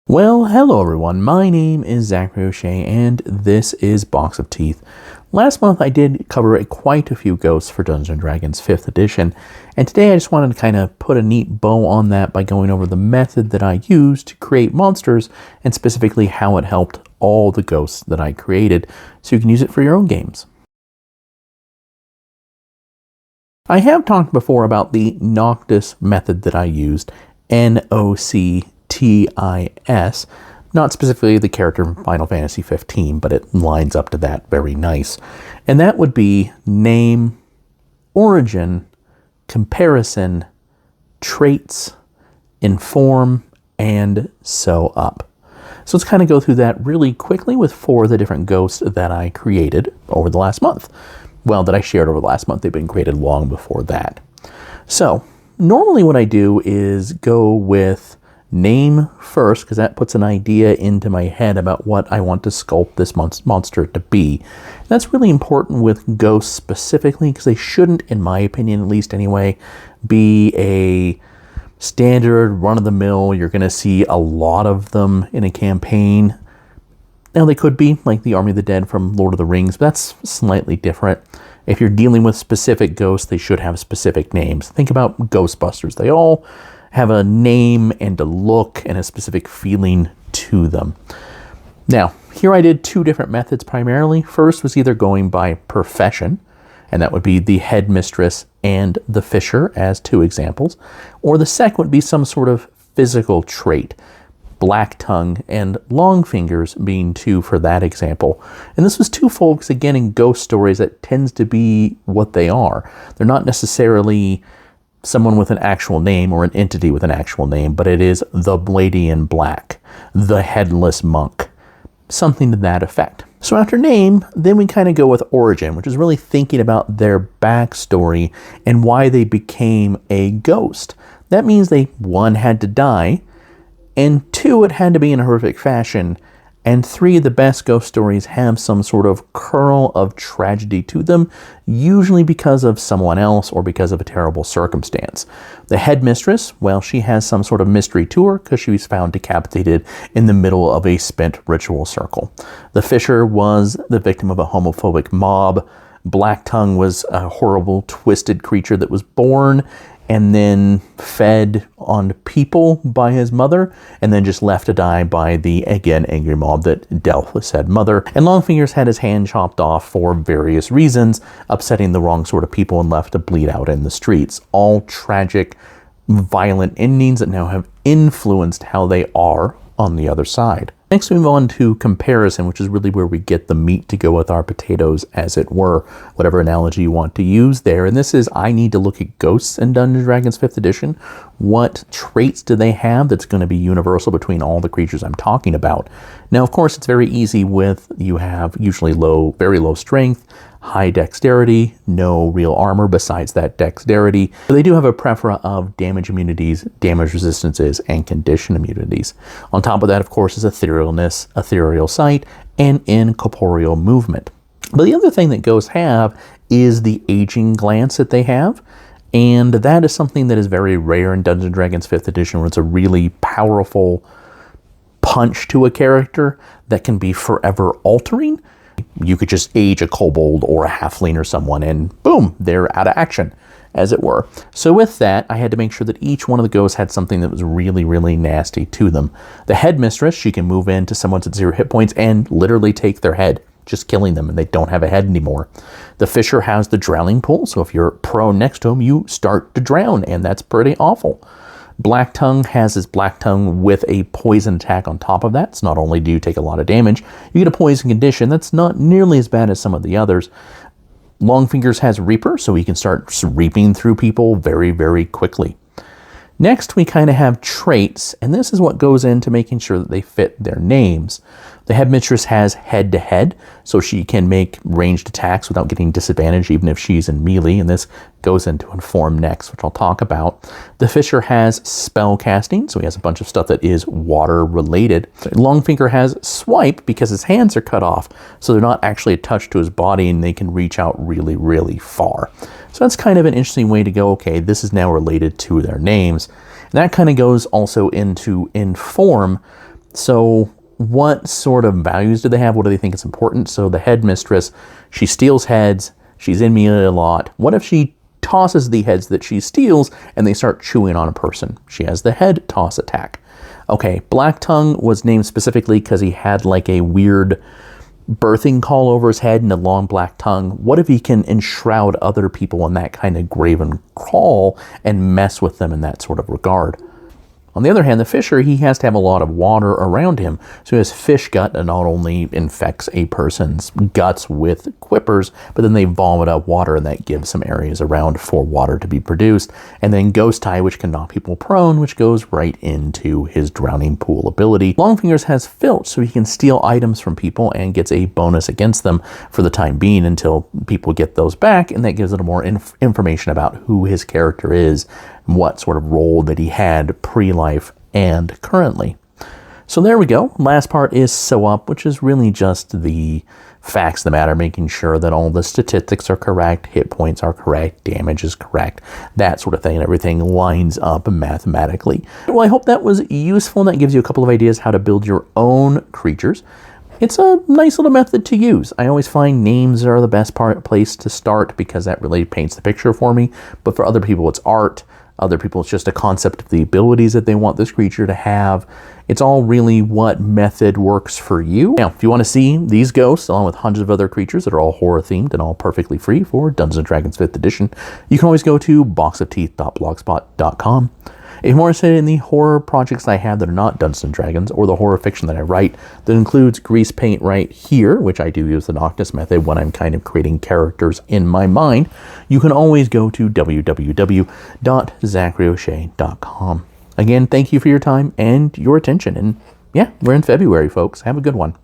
Well, hello everyone, my name is Zachary O'Shea, and this is Box of Teeth. Last month I did cover quite a few ghosts for Dungeons & Dragons 5th edition, and today I just wanted to kind of put a neat bow on that by going over the method that I used to create monsters, and specifically how it helped all the ghosts that I created, so you can use it for your own games. I have talked before about the Noctis method that I used, Noctis, not specifically the character from Final Fantasy 15, but it lines up to that very nice. And that would be name, origin, comparison, traits, inform, and sew up. So let's kind of go through that really quickly with 4 of the different ghosts that I created over the last month. Well, that I shared over the last month. They've been created long before that. So normally what I do is go with name first, because that puts an idea into my head about what I want to sculpt this monster to be. And that's really important with ghosts specifically, because they shouldn't, in my opinion at least anyway, be a standard run-of-the-mill. You're going to see a lot of them in a campaign. Now they could be like the Army of the Dead from Lord of the Rings, but that's slightly different. If you're dealing with specific ghosts, they should have specific names. Think about Ghostbusters. They all have a name and a look and a specific feeling to them. Now, here I did 2 different methods primarily. First was either going by profession, and that would be the headmistress and the fisher as 2 examples. Or the second would be some sort of physical trait. Black Tongue and Long Fingers being 2 for that example. And this was twofold because, again, in ghost stories, that tends to be what they are. They're not necessarily someone with an actual name or an entity with an actual name, but it is the Lady in Black, the Headless Monk, something to that effect. So after name, then we kind of go with origin, which is really thinking about their backstory and why they became a ghost. That means they, 1, had to die, and 2, it had to be in a horrific fashion, and 3, the best ghost stories have some sort of kernel of tragedy to them, usually because of someone else or because of a terrible circumstance. The headmistress, well, she has some sort of mystery to her because she was found decapitated in the middle of a spent ritual circle. The fisher was the victim of a homophobic mob. Black Tongue was a horrible, twisted creature that was born and then fed on people by his mother, and then just left to die by the, again, angry mob that dealt with said mother. And Longfingers had his hand chopped off for various reasons, upsetting the wrong sort of people and left to bleed out in the streets. All tragic, violent endings that now have influenced how they are on the other side. Next, we move on to comparison, which is really where we get the meat to go with our potatoes, as it were, whatever analogy you want to use there. And this is, I need to look at ghosts in Dungeons & Dragons 5th edition. What traits do they have that's going to be universal between all the creatures I'm talking about? Now, of course, it's very easy with, you have usually very low strength, high dexterity, no real armor besides that dexterity. But they do have a plethora of damage immunities, damage resistances, and condition immunities. On top of that, of course, is etherealness, ethereal sight, and incorporeal movement. But the other thing that ghosts have is the aging glance that they have. And that is something that is very rare in Dungeons & Dragons 5th edition, where it's a really powerful punch to a character that can be forever altering. You could just age a kobold or a halfling or someone and boom, they're out of action, as it were. So with that, I had to make sure that each one of the ghosts had something that was really, really nasty to them. The headmistress, she can move into someone's at 0 hit points and literally take their head, just killing them, and they don't have a head anymore. The fisher has the drowning pool, so if you're prone next to him, you start to drown, and that's pretty awful. Black Tongue has his Black Tongue with a poison attack on top of that. So not only do you take a lot of damage, you get a poison condition that's not nearly as bad as some of the others. Longfingers has Reaper, so he can start reaping through people very, very quickly. Next, we kind of have traits, and this is what goes into making sure that they fit their names. The headmistress has head-to-head, so she can make ranged attacks without getting disadvantaged, even if she's in melee, and this goes into inform next, which I'll talk about. The fisher has spell casting, so he has a bunch of stuff that is water-related. Longfinger has swipe, because his hands are cut off, so they're not actually attached to his body, and they can reach out really, really far. So that's kind of an interesting way to go, okay, this is now related to their names. And that kind of goes also into inform. So what sort of values do they have? What do they think is important? So the headmistress, she steals heads. She's in melee a lot. What if she tosses the heads that she steals and they start chewing on a person? She has the head toss attack. Okay, Black Tongue was named specifically because he had like a weird birthing call over his head and a long black tongue. What if he can enshroud other people in that kind of graven crawl and mess with them in that sort of regard? On the other hand, the Fisher, he has to have a lot of water around him. So his fish gut that not only infects a person's guts with quippers, but then they vomit up water, and that gives some areas around for water to be produced. And then Ghost Tie, which can knock people prone, which goes right into his drowning pool ability. Longfingers has Filch, so he can steal items from people and gets a bonus against them for the time being until people get those back, and that gives it more information about who his character is, what sort of role that he had pre-life and currently. So there we go. Last part is Sew Up, which is really just the facts of the matter, making sure that all the statistics are correct, hit points are correct, damage is correct, that sort of thing, and everything lines up mathematically. Well, I hope that was useful, and that gives you a couple of ideas how to build your own creatures. It's a nice little method to use. I always find names are the best place to start because that really paints the picture for me, but for other people it's art. Other people, it's just a concept of the abilities that they want this creature to have. It's all really what method works for you. Now, if you want to see these ghosts, along with hundreds of other creatures that are all horror themed and all perfectly free for Dungeons & Dragons 5th edition, you can always go to boxofteeth.blogspot.com. If you're more interested in the horror projects I have that are not Dungeons & Dragons, or the horror fiction that I write, that includes grease paint right here, which I do use the Noctis method when I'm kind of creating characters in my mind, you can always go to www.zacharioshay.com. Again, thank you for your time and your attention. And yeah, we're in February, folks. Have a good one.